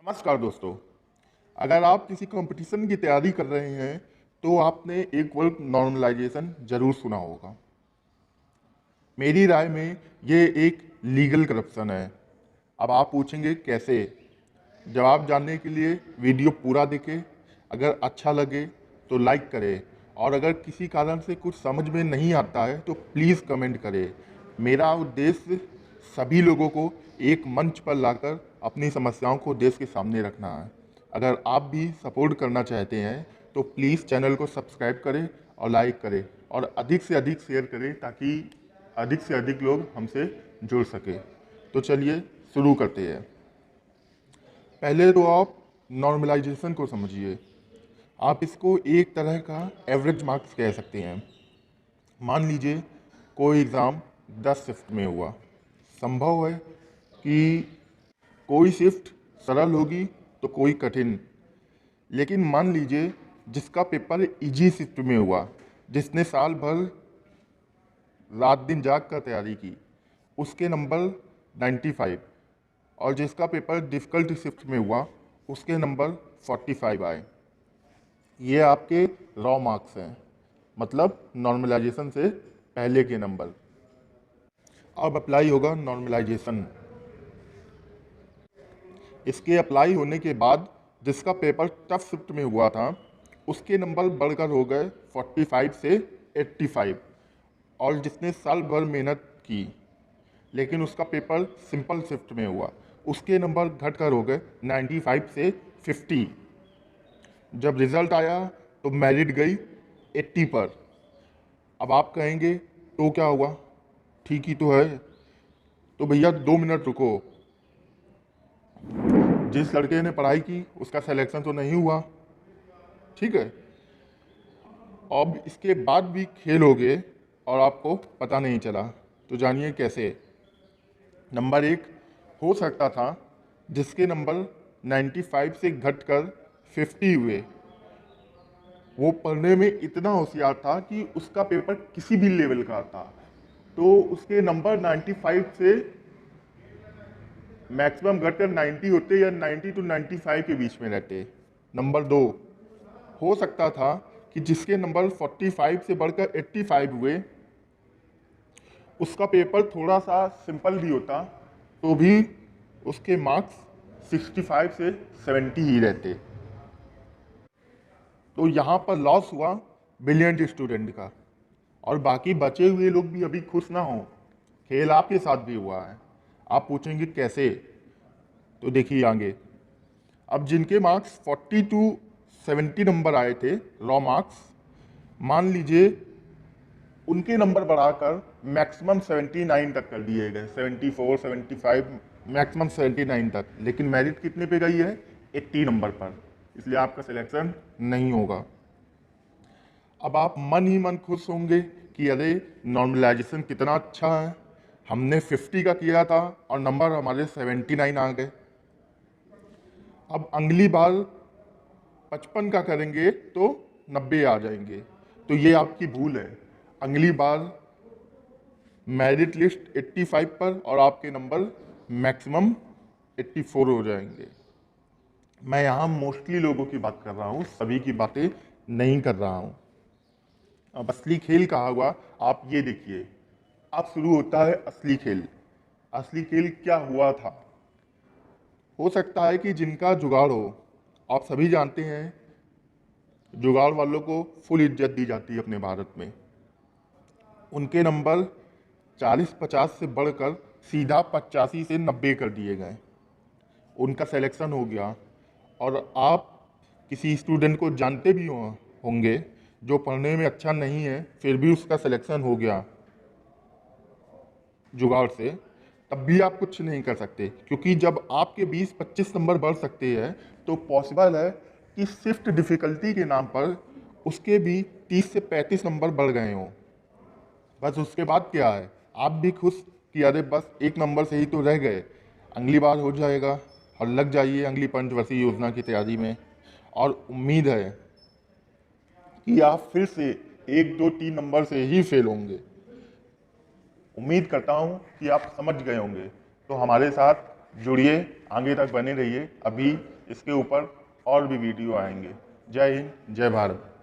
नमस्कार दोस्तों। अगर आप किसी कंपटीशन की तैयारी कर रहे हैं तो आपने एक वर्ड नॉर्मलाइजेशन जरूर सुना होगा। मेरी राय में ये एक लीगल करप्शन है। अब आप पूछेंगे कैसे? जवाब जानने के लिए वीडियो पूरा देखें। अगर अच्छा लगे तो लाइक करें और अगर किसी कारण से कुछ समझ में नहीं आता है तो प्लीज़ कमेंट करें। मेरा उद्देश्य सभी लोगों को एक मंच पर लाकर अपनी समस्याओं को देश के सामने रखना है। अगर आप भी सपोर्ट करना चाहते हैं तो प्लीज़ चैनल को सब्सक्राइब करें और लाइक करें और अधिक से अधिक शेयर करें ताकि अधिक से अधिक लोग हमसे जुड़ सके। तो चलिए शुरू करते हैं। पहले तो आप नॉर्मलाइजेशन को समझिए। आप इसको एक तरह का एवरेज मार्क्स कह सकते हैं। मान लीजिए कोई एग्ज़ाम 10 शिफ्ट में हुआ। संभव है कि कोई शिफ्ट सरल होगी तो कोई कठिन। लेकिन मान लीजिए जिसका पेपर इजी शिफ्ट में हुआ, जिसने साल भर रात दिन जाग कर तैयारी की, उसके नंबर 95 और जिसका पेपर डिफ़िकल्ट शिफ्ट में हुआ उसके नंबर 45 आए। ये आपके रॉ मार्क्स हैं, मतलब नॉर्मलाइजेशन से पहले के नंबर। अब अप्लाई होगा नॉर्मलाइजेशन। इसके अप्लाई होने के बाद जिसका पेपर टफ शिफ्ट में हुआ था उसके नंबर बढ़कर हो गए 45 से 85 और जिसने साल भर मेहनत की लेकिन उसका पेपर सिंपल शिफ्ट में हुआ उसके नंबर घटकर हो गए 95 से 50। जब रिज़ल्ट आया तो मेरिट गई 80 पर। अब आप कहेंगे तो क्या हुआ, ठीक ही तो है। तो भैया 2 मिनट रुको। जिस लड़के ने पढ़ाई की उसका सिलेक्शन तो नहीं हुआ, ठीक है। अब इसके बाद भी खेल हो गए और आपको पता नहीं चला। तो जानिए कैसे। नंबर 1 हो सकता था जिसके नंबर 95 से घटकर 50 हुए, वो पढ़ने में इतना होशियार था कि उसका पेपर किसी भी लेवल का था तो उसके नंबर 95 से मैक्सिमम घटकर 90 होते या 90 टू 95 के बीच में रहते। नंबर 2 हो सकता था कि जिसके नंबर 45 से बढ़कर 85 हुए उसका पेपर थोड़ा सा सिंपल भी होता तो भी उसके मार्क्स 65 से 70 ही रहते। तो यहाँ पर लॉस हुआ ब्रिलियंट स्टूडेंट का और बाकी बचे हुए लोग भी अभी खुश ना हों। खेल आपके साथ भी हुआ है। आप पूछेंगे कैसे? तो देखिए आगे। अब जिनके मार्क्स 40 टू 70 नंबर आए थे रॉ मार्क्स, मान लीजिए उनके नंबर बढ़ाकर मैक्सिमम 79 तक कर दिए गए, 74 75 मैक्सिमम 79 तक। लेकिन मेरिट कितने पे गई है? 80 नंबर पर। इसलिए आपका सिलेक्शन नहीं होगा। अब आप मन ही मन खुश होंगे कि अरे नॉर्मलाइजेशन कितना अच्छा है, हमने 50 का किया था और नंबर हमारे 79 आ गए। अब अगली बार 55 का करेंगे तो 90 आ जाएंगे। तो ये आपकी भूल है। अगली बार मेरिट लिस्ट 85 पर और आपके नंबर मैक्सिमम 84 हो जाएंगे। मैं यहाँ मोस्टली लोगों की बात कर रहा हूँ, सभी की बातें नहीं कर रहा हूँ। अब असली खेल कहा हुआ, आप ये देखिए। अब शुरू होता है असली खेल। असली खेल क्या हुआ था? हो सकता है कि जिनका जुगाड़ हो, आप सभी जानते हैं जुगाड़ वालों को फुल इज्जत दी जाती है अपने भारत में। उनके नंबर 40-50 से बढ़कर सीधा 85 से 90 कर दिए गए। उनका सिलेक्शन हो गया। और आप किसी स्टूडेंट को जानते भी होंगे जो पढ़ने में अच्छा नहीं है फिर भी उसका सिलेक्शन हो गया जुगाड़ से, तब भी आप कुछ नहीं कर सकते क्योंकि जब आपके 20-25 नंबर बढ़ सकते हैं तो पॉसिबल है कि शिफ्ट डिफ़िकल्टी के नाम पर उसके भी 30 से 35 नंबर बढ़ गए हों। बस उसके बाद क्या है, आप भी खुश कि अरे बस एक नंबर से ही तो रह गए, अगली बार हो जाएगा और लग जाइए अगली पंचवर्षीय योजना की तैयारी में। और उम्मीद है कि आप फिर से 1 2 3 नंबर से ही फेल होंगे। उम्मीद करता हूं कि आप समझ गए होंगे। तो हमारे साथ जुड़िए, आगे तक बने रहिए, अभी इसके ऊपर और भी वीडियो आएंगे। जय हिंद, जय भारत।